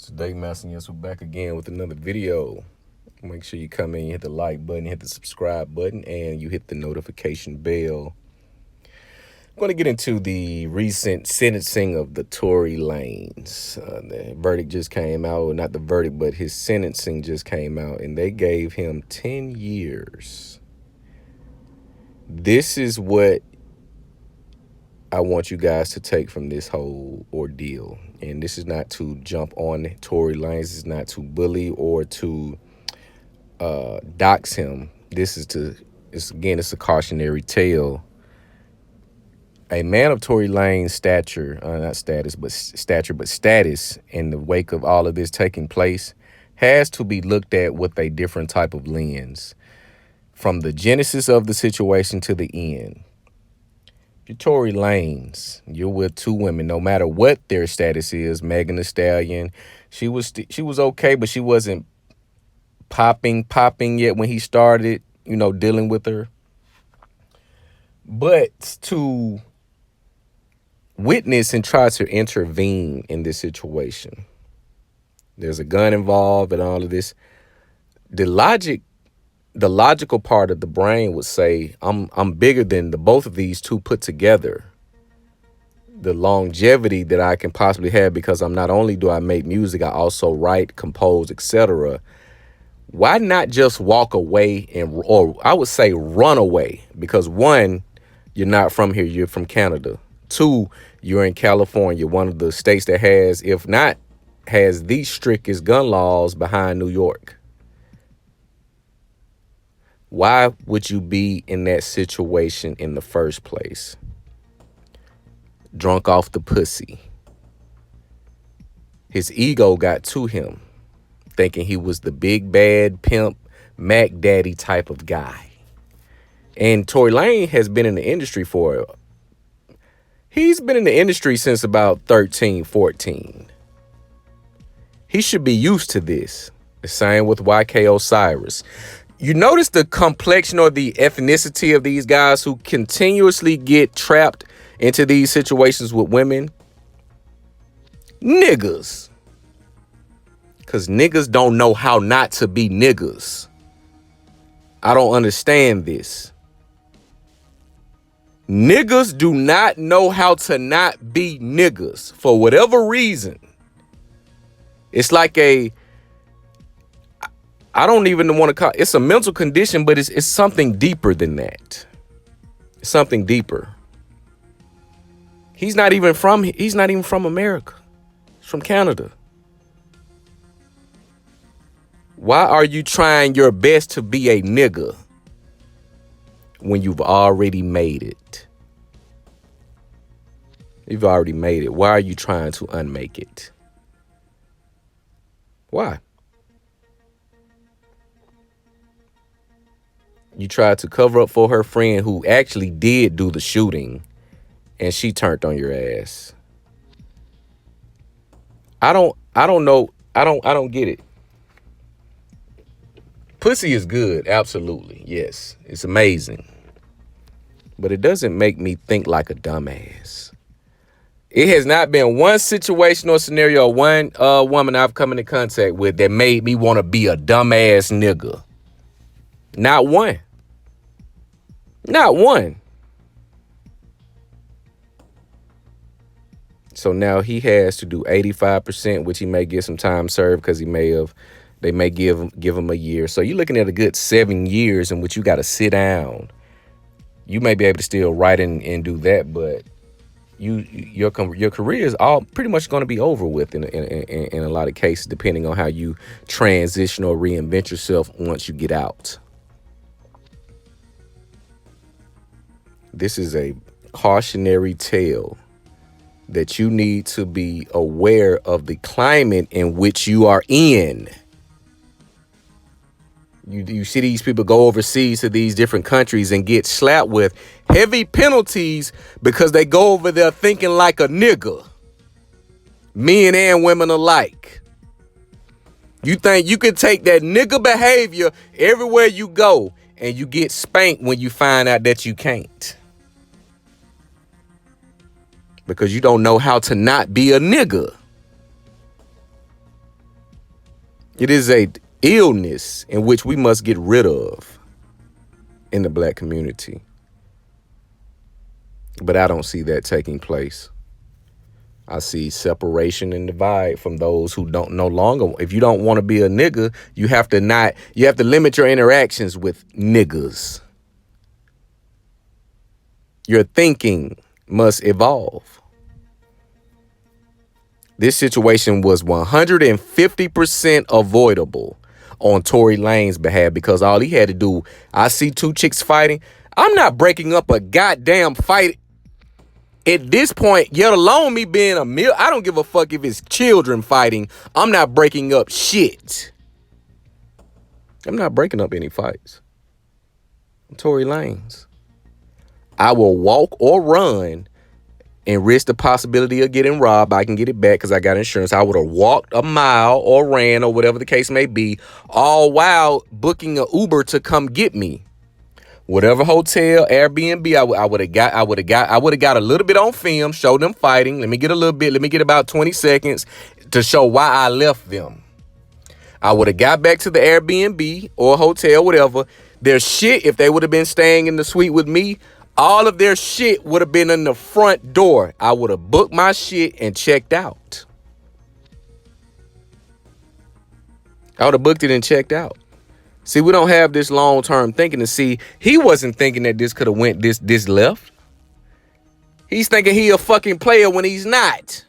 Today, Master, yes, we're back again with another video. Make sure you come in, you hit the like button, hit the subscribe button, and you hit the notification bell. I'm going to get into the recent sentencing of the Tory Lanez. The verdict just came out, well, not the verdict, but his sentencing just came out, and they gave him 10 years. This is what I want you guys to take from this whole ordeal. And this is not to jump on Tory Lanez. This is not to bully or to dox him. This is it's a cautionary tale. A man of Tory Lanez status in the wake of all of this taking place has to be looked at with a different type of lens. From the genesis of the situation to the end. You're Tory Lanez. You're with two women, no matter what their status is. Megan Thee Stallion, she was okay, but she wasn't popping yet when he started, dealing with her. But to witness and try to intervene in this situation, there's a gun involved and all of this. The logical part of the brain would say, I'm bigger than the both of these two put together. The longevity that I can possibly have, because I'm not only do I make music, I also write, compose, etc. Why not just walk away or I would say run away? Because one, you're not from here, you're from Canada. Two, you're in California, one of the states that has, if not has the strictest gun laws behind New York. Why would you be in that situation in the first place? Drunk off the pussy. His ego got to him, thinking he was the big bad pimp, Mac Daddy type of guy. And Tory Lanez has been in the industry he's been in the industry since about 13, 14. He should be used to this. The same with YK Osiris. You notice the complexion or the ethnicity of these guys who continuously get trapped into these situations with women? Niggas. Because niggas don't know how not to be niggas. I don't understand this. Niggas do not know how to not be niggas for whatever reason. It's like I don't even want to call it's a mental condition, but it's something deeper than that. It's something deeper. He's not even from America. He's from Canada. Why are you trying your best to be a nigga when you've already made it? You've already made it. Why are you trying to unmake it? Why? You tried to cover up for her friend who actually did do the shooting, and she turned on your ass. I don't know. I don't get it. Pussy is good, absolutely. Yes, it's amazing. But it doesn't make me think like a dumbass. It has not been one situation or scenario, one woman I've come into contact with that made me want to be a dumbass nigga. Not one. Not one. So now he has to do 85%, which he may get some time served because they may give him a year. So you're looking at a good 7 years in which you got to sit down. You may be able to still write and do that, but your career is all pretty much going to be over with in a lot of cases, depending on how you transition or reinvent yourself once you get out. This is a cautionary tale that you need to be aware of the climate in which you are in. You see these people go overseas to these different countries and get slapped with heavy penalties because they go over there thinking like a nigga. Men and women alike. You think you can take that nigga behavior everywhere you go and you get spanked when you find out that you can't. Because you don't know how to not be a nigga. It is a illness in which we must get rid of in the black community. But I don't see that taking place. I see separation and divide from those who don't no longer. If you don't want to be a nigga, you have to limit your interactions with niggas. Your thinking must evolve. This situation was 150% avoidable on Tory Lanez behalf because all he had to do, I see two chicks fighting. I'm not breaking up a goddamn fight at this point, yet alone me being I don't give a fuck if it's children fighting. I'm not breaking up shit. I'm not breaking up any fights. I'm Tory Lanez. I will walk or run and risk the possibility of getting robbed. I can get it back because I got insurance. I would have walked a mile or ran or whatever the case may be, all while booking an Uber to come get me. Whatever hotel, Airbnb, I would have got a little bit on film, show them fighting. Let me get about 20 seconds to show why I left them. I would have got back to the Airbnb or hotel, whatever. Their shit, if they would have been staying in the suite with me, all of their shit would have been in the front door. I would have booked my shit and checked out. I would have booked it and checked out. See, we don't have this long-term thinking to see. He wasn't thinking that this could have went this left. He's thinking he a fucking player when he's not.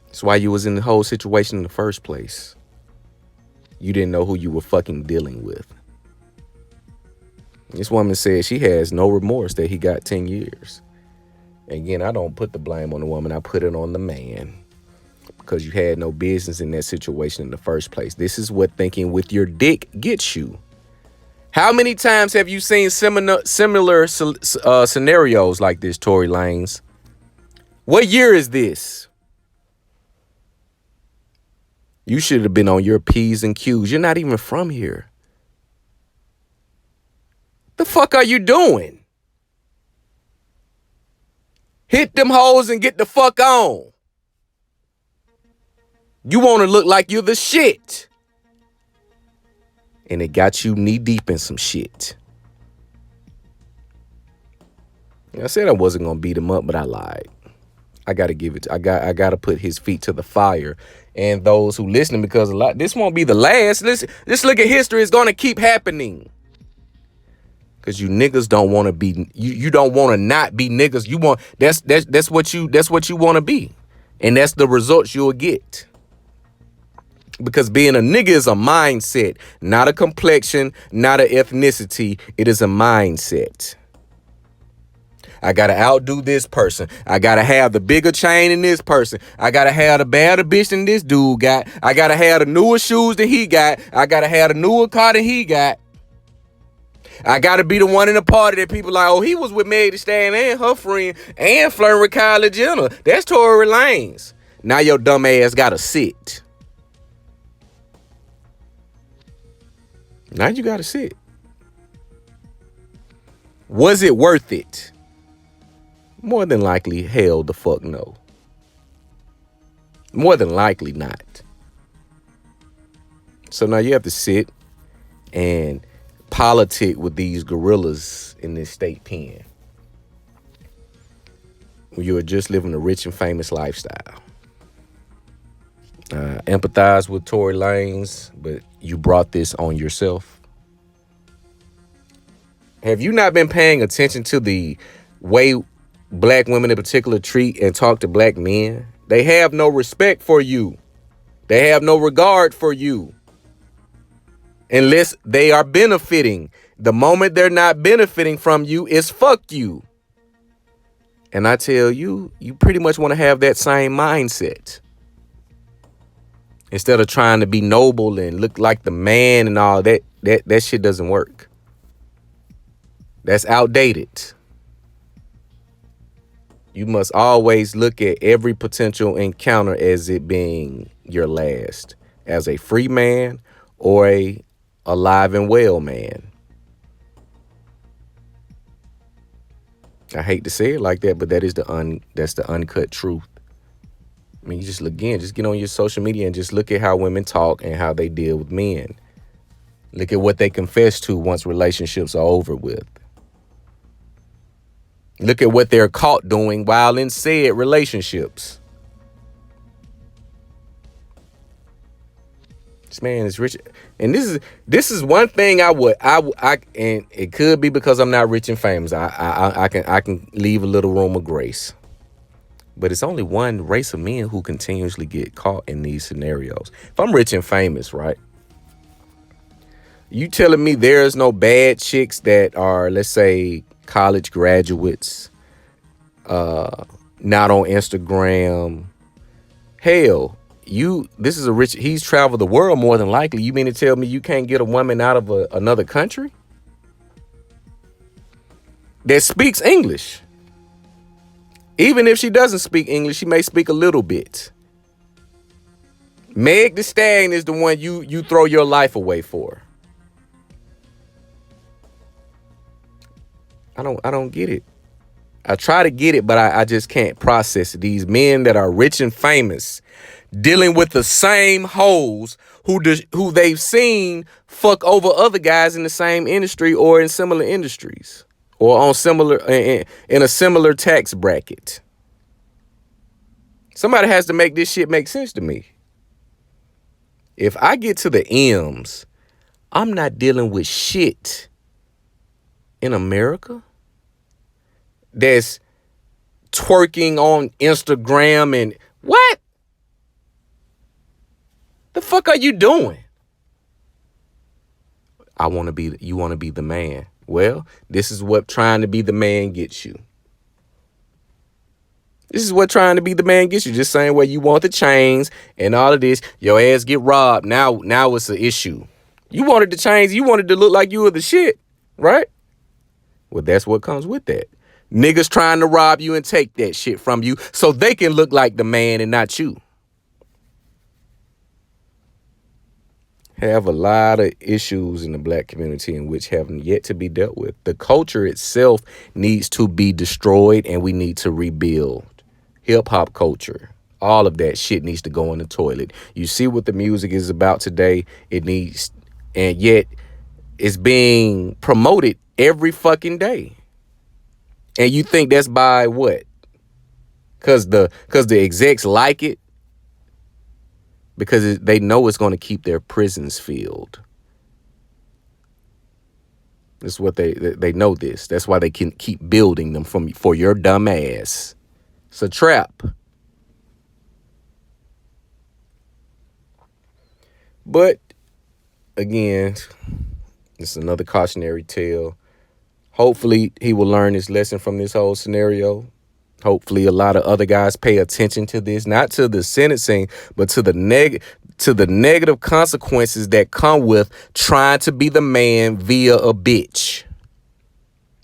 That's why you was in the whole situation in the first place. You didn't know who you were fucking dealing with. This woman said she has no remorse that he got 10 years. Again, I don't put the blame on the woman. I put it on the man. Because you had no business in that situation in the first place. This is what thinking with your dick gets you. How many times have you seen similar scenarios like this, Tory Lanez? What year is this? You should have been on your P's and Q's. You're not even from here. The fuck are you doing? Hit them hoes and get the fuck on. You want to look like you're the shit. And it got you knee deep in some shit. I said I wasn't going to beat him up, but I lied. I got to give it. I got to put his feet to the fire. And those who listening, because this won't be the last. Listen, just look at history. It's going to keep happening. Because you niggas don't want to be, you don't want to not be niggas. You want, that's what you want to be. And that's the results you'll get. Because being a nigga is a mindset, not a complexion, not an ethnicity. It is a mindset. I got to outdo this person. I got to have the bigger chain than this person. I got to have the badder bitch than this dude got. I got to have the newer shoes than he got. I got to have the newer car than he got. I got to be the one in the party that people like, oh, he was with Meg Thee Stallion and her friend and flirting with Kylie Jenner. That's Tory Lanez. Now your dumb ass got to sit. Now you got to sit. Was it worth it? More than likely, hell the fuck no. More than likely not. So now you have to sit and politic with these gorillas in this state pen. You are just living a rich and famous lifestyle. Empathize with Tory Lanez, but you brought this on yourself. Have you not been paying attention to the way black women in particular treat and talk to black men? They have no respect for you. They have no regard for you. Unless they are benefiting. The moment they're not benefiting from you, it's fuck you. And I tell you, you pretty much want to have that same mindset. Instead of trying to be noble and look like the man and all that, that shit doesn't work. That's outdated. You must always look at every potential encounter as it being your last, as a free man or a alive and well man. I hate to say it like that, but that is that's the uncut truth. I mean, you just again, just get on your social media and just look at how women talk and how they deal with men. Look at what they confess to once relationships are over with. Look at what they're caught doing while in said relationships. This man is rich, and this is one thing I and it could be because I'm not rich and famous. I can leave a little room of grace, but it's only one race of men who continuously get caught in these scenarios. If I'm rich and famous, right? You telling me there's no bad chicks that are, let's say, college graduates, not on Instagram? Hell, this is he's traveled the world more than likely. You mean to tell me you can't get a woman out of another country that speaks English? Even if she doesn't speak English, she may speak a little bit. Meg Thee Stallion is the one you throw your life away for. I don't get it. I try to get it, but I just can't process it. These men that are rich and famous dealing with the same hoes who they've seen fuck over other guys in the same industry or in similar industries or on similar in a similar tax bracket. Somebody has to make this shit make sense to me. If I get to the M's, I'm not dealing with shit in America that's twerking on Instagram and what? The fuck are you doing? You want to be the man. Well, this is what trying to be the man gets you. This is what trying to be the man gets you. Just saying where you want the chains and all of this. Your ass get robbed. Now it's an issue. You wanted the chains. You wanted to look like you were the shit, right? Well, that's what comes with that. Niggas trying to rob you and take that shit from you so they can look like the man and not you. Have a lot of issues in the black community in which haven't yet to be dealt with. The culture itself needs to be destroyed and we need to rebuild. Hip hop culture, all of that shit needs to go in the toilet. You see what the music is about today. It needs, and yet it's being promoted every fucking day. And you think that's by what? Cause the execs like it? Because they know it's going to keep their prisons filled. That's what they know this. That's why they can keep building them for your dumb ass. It's a trap. But again, it's another cautionary tale. Hopefully he will learn his lesson from this whole scenario. Hopefully a lot of other guys pay attention to this, not to the sentencing, but to the negative consequences that come with trying to be the man via a bitch.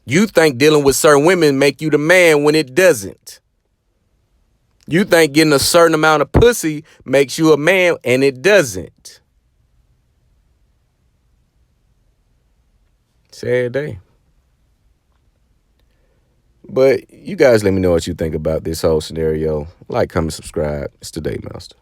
You think dealing with certain women make you the man when it doesn't. You think getting a certain amount of pussy makes you a man and it doesn't. Sad day. But you guys let me know what you think about this whole scenario. Like, comment, subscribe. It's the Day Master.